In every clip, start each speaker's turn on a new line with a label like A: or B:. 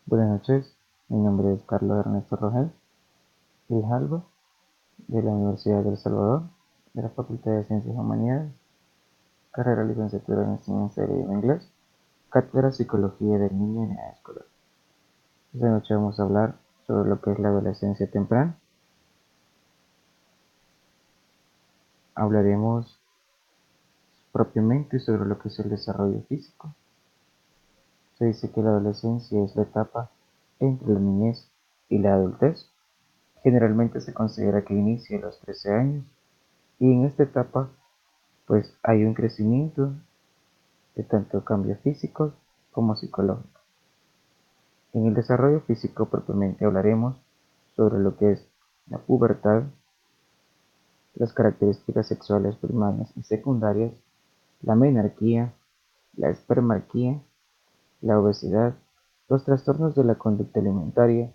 A: Buenas noches, mi nombre es Carlos Ernesto Rogel Grijalva, de la Universidad de El Salvador, de la Facultad de Ciencias Humanidades, carrera licenciatura en Enseñanza del Idioma Inglés, cátedra Psicología del Niño en edad escolar. Esta noche vamos a hablar sobre lo que es la adolescencia temprana. Hablaremos propiamente sobre lo que es el desarrollo físico. Se dice que la adolescencia es la etapa entre la niñez y la adultez. Generalmente se considera que inicia a los 13 años y en esta etapa pues hay un crecimiento de tanto cambios físicos como psicológicos. En el desarrollo físico propiamente hablaremos sobre lo que es la pubertad, las características sexuales primarias y secundarias, la menarquía, la espermarquía, la obesidad, los trastornos de la conducta alimentaria,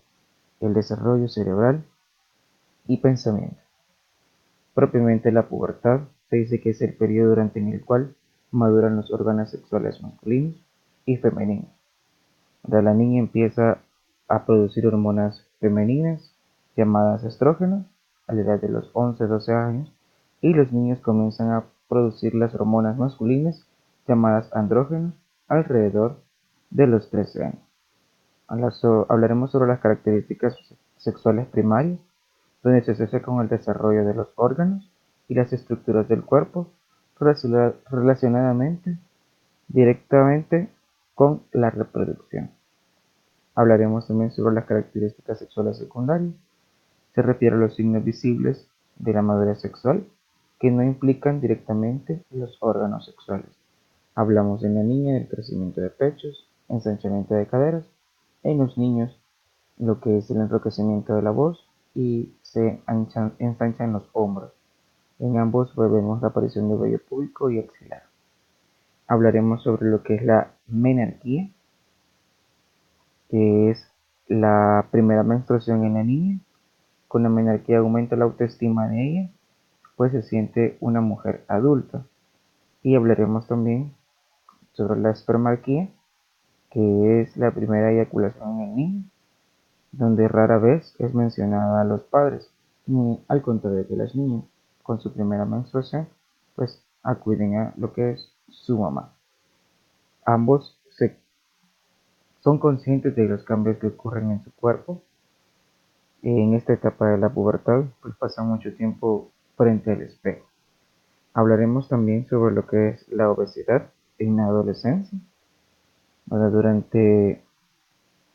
A: el desarrollo cerebral y pensamiento. Propiamente la pubertad se dice que es el periodo durante el cual maduran los órganos sexuales masculinos y femeninos. La niña empieza a producir hormonas femeninas llamadas estrógenos a la edad de los 11-12 años y los niños comienzan a producir las hormonas masculinas llamadas andrógenos alrededor de los 13 años. Hablaremos sobre las características sexuales primarias, donde se asocia con el desarrollo de los órganos y las estructuras del cuerpo relacionadamente directamente con la reproducción. Hablaremos también sobre las características sexuales secundarias. Se refiere a los signos visibles de la madurez sexual que no implican directamente los órganos sexuales. Hablamos en la niña del crecimiento de pechos, ensanchamiento de caderas, en los niños lo que es el enrojecimiento de la voz y se ensanchan los hombros. En ambos vemos la aparición de vello púbico y axilar. Hablaremos sobre lo que es la menarquía, que es la primera menstruación en la niña. Con la menarquía aumenta la autoestima de ella, pues se siente una mujer adulta. Y hablaremos también sobre la espermarquía, que es la primera eyaculación en el niño, donde rara vez es mencionada a los padres, y al contrario que las niñas, con su primera menstruación, pues acuden a lo que es su mamá. Ambos son conscientes de los cambios que ocurren en su cuerpo. En esta etapa de la pubertad, pues pasan mucho tiempo frente al espejo. Hablaremos también sobre lo que es la obesidad en la adolescencia. Durante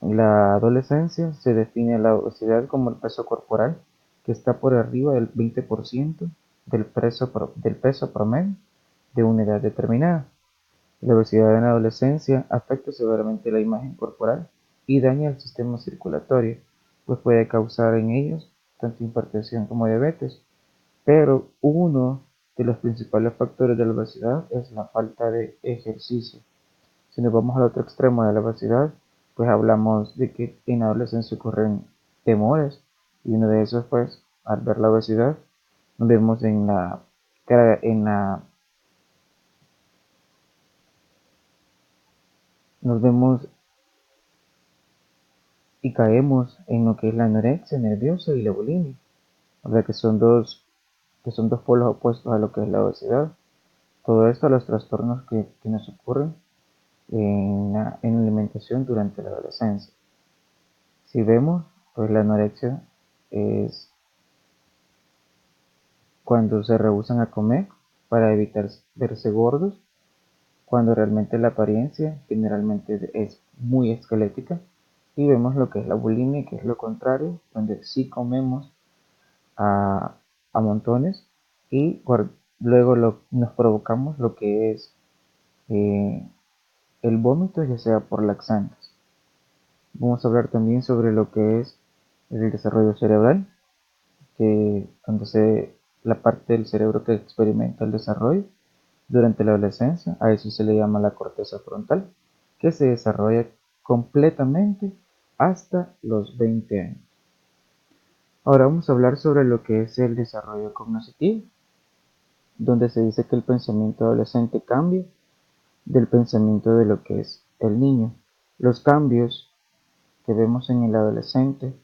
A: la adolescencia se define la obesidad como el peso corporal que está por arriba del 20% del peso promedio de una edad determinada. La obesidad en la adolescencia afecta severamente la imagen corporal y daña el sistema circulatorio, pues puede causar en ellos tanto hipertensión como diabetes. Pero uno de los principales factores de la obesidad es la falta de ejercicio. Si nos vamos al otro extremo de la obesidad, pues hablamos de que en la adolescencia ocurren temores y uno de esos pues al ver la obesidad nos vemos en la nos vemos y caemos en lo que es la anorexia nerviosa y la bulimia, o sea que son dos polos opuestos a lo que es la obesidad. Todo esto a los trastornos que nos ocurren en la alimentación durante la adolescencia. Si vemos, pues la anorexia es cuando se rehúsan a comer para evitar verse gordos, cuando realmente la apariencia generalmente es muy esquelética, y vemos lo que es la bulimia, que es lo contrario, donde sí comemos a, a montones y luego nos provocamos lo que es eh, el vómito, ya sea por laxantes. Vamos a hablar también sobre lo que es el desarrollo cerebral, que cuando la parte del cerebro que experimenta el desarrollo durante la adolescencia, a eso se le llama la corteza frontal, que se desarrolla completamente hasta los 20 años. Ahora vamos a hablar sobre lo que es el desarrollo cognitivo, donde se dice que el pensamiento adolescente cambia del pensamiento de lo que es el niño. Los cambios que vemos en el adolescente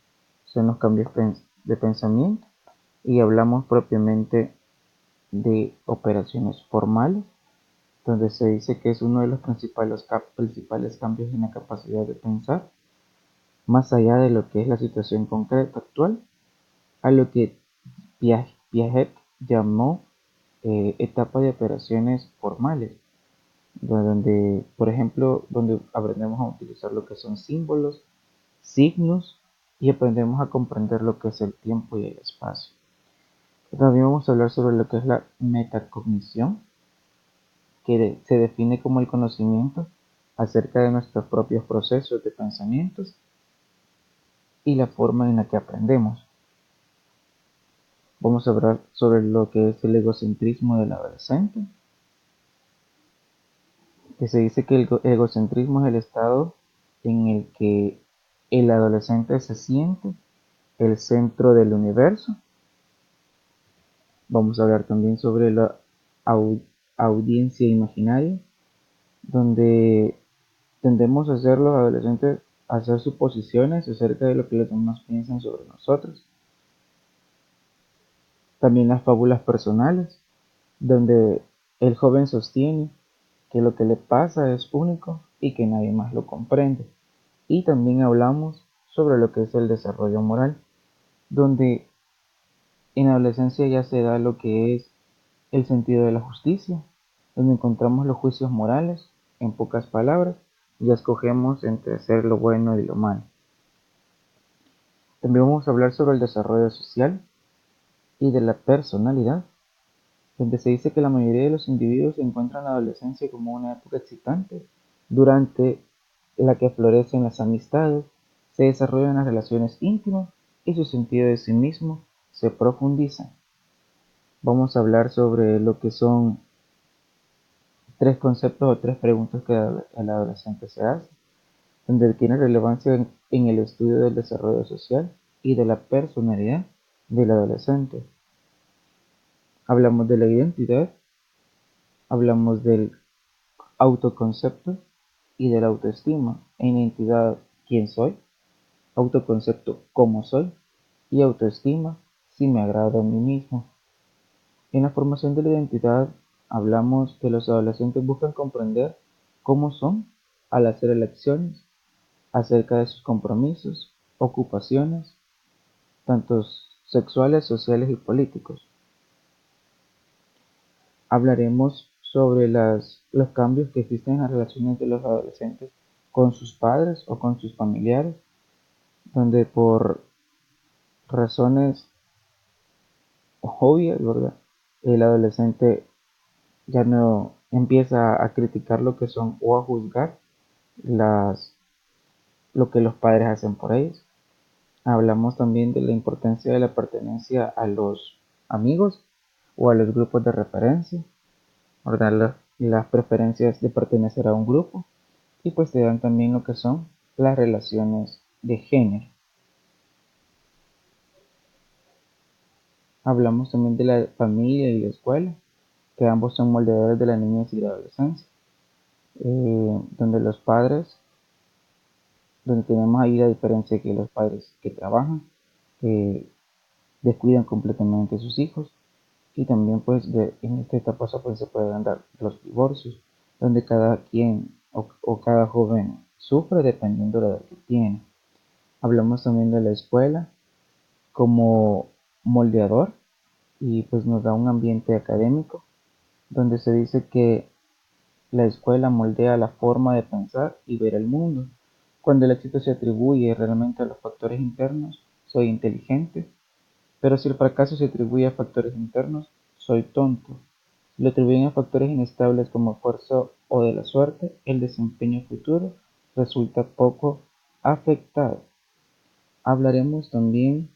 A: son los cambios de pensamiento y hablamos propiamente de operaciones formales, donde se dice que es uno de los principales cambios en la capacidad de pensar, más allá de lo que es la situación concreta actual, a lo que Piaget llamó etapa de operaciones formales, donde, por ejemplo, donde aprendemos a utilizar lo que son símbolos, signos y aprendemos a comprender lo que es el tiempo y el espacio. También vamos a hablar sobre lo que es la metacognición, que se define como el conocimiento acerca de nuestros propios procesos de pensamientos y la forma en la que aprendemos. Vamos a hablar sobre lo que es el egocentrismo del adolescente, que se dice que el egocentrismo es el estado en el que el adolescente se siente el centro del universo. Vamos a hablar también sobre la audiencia imaginaria, donde tendemos a hacer los adolescentes a hacer suposiciones acerca de lo que los demás piensan sobre nosotros. También las fábulas personales, donde el joven sostiene que lo que le pasa es único y que nadie más lo comprende. Y también hablamos sobre lo que es el desarrollo moral, donde en la adolescencia ya se da lo que es el sentido de la justicia, donde encontramos los juicios morales, en pocas palabras, ya escogemos entre hacer lo bueno y lo malo. También vamos a hablar sobre el desarrollo social y de la personalidad, donde se dice que la mayoría de los individuos encuentran la adolescencia como una época excitante, durante la que florecen las amistades, se desarrollan las relaciones íntimas y su sentido de sí mismo se profundiza. Vamos a hablar sobre lo que son tres conceptos o tres preguntas que el adolescente se hace, donde tiene relevancia en el estudio del desarrollo social y de la personalidad del adolescente. Hablamos de la identidad, hablamos del autoconcepto y de la autoestima. En identidad, ¿quién soy? Autoconcepto, ¿cómo soy? Y autoestima, si me agrado a mí mismo. En la formación de la identidad, hablamos que los adolescentes buscan comprender cómo son al hacer elecciones acerca de sus compromisos, ocupaciones, tanto sexuales, sociales y políticos. Hablaremos sobre los cambios que existen en las relaciones de los adolescentes con sus padres o con sus familiares, donde por razones obvias, ¿verdad? El adolescente ya no empieza a criticar lo que son o a juzgar las, lo que los padres hacen por ellos. Hablamos también de la importancia de la pertenencia a los amigos o a los grupos de referencia, ¿verdad? Las preferencias de pertenecer a un grupo y pues te dan también lo que son las relaciones de género. Hablamos también de la familia y la escuela, que ambos son moldeadores de la niñez y la adolescencia, donde los padres, donde tenemos ahí la diferencia que los padres que trabajan descuidan completamente a sus hijos y también pues en esta etapa pues, se pueden dar los divorcios, donde cada quien o cada joven sufre dependiendo de la edad que tiene. Hablamos también de la escuela como moldeador y pues nos da un ambiente académico donde se dice que la escuela moldea la forma de pensar y ver el mundo. Cuando el éxito se atribuye realmente a los factores internos, soy inteligente, pero si el fracaso se atribuye a factores internos, soy tonto. Si lo atribuyen a factores inestables como esfuerzo o de la suerte, el desempeño futuro resulta poco afectado. Hablaremos también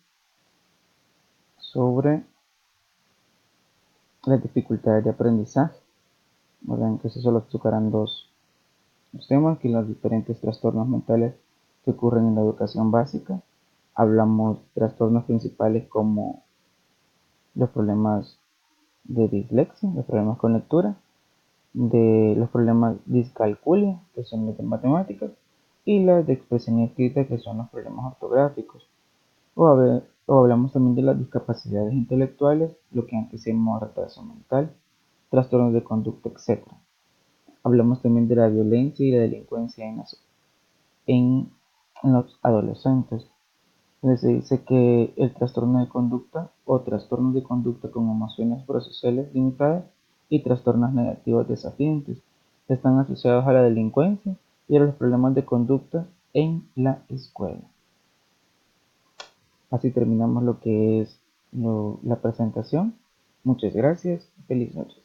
A: sobre las dificultades de aprendizaje, ¿verdad? Que se solo tocarán dos temas, que los diferentes trastornos mentales que ocurren en la educación básica. Hablamos de trastornos principales como los problemas de dislexia, los problemas con lectura, de los problemas discalculia, que son los de matemáticas, y las de expresión escrita, que son los problemas ortográficos. O hablamos también de las discapacidades intelectuales, lo que antes se llamaba retraso mental, trastornos de conducta, etc. Hablamos también de la violencia y la delincuencia en los adolescentes, donde se dice que el trastorno de conducta o trastornos de conducta con emociones procesales limitadas y trastornos negativos desafiantes están asociados a la delincuencia y a los problemas de conducta en la escuela. Así terminamos lo que es la presentación. Muchas gracias. Feliz noche.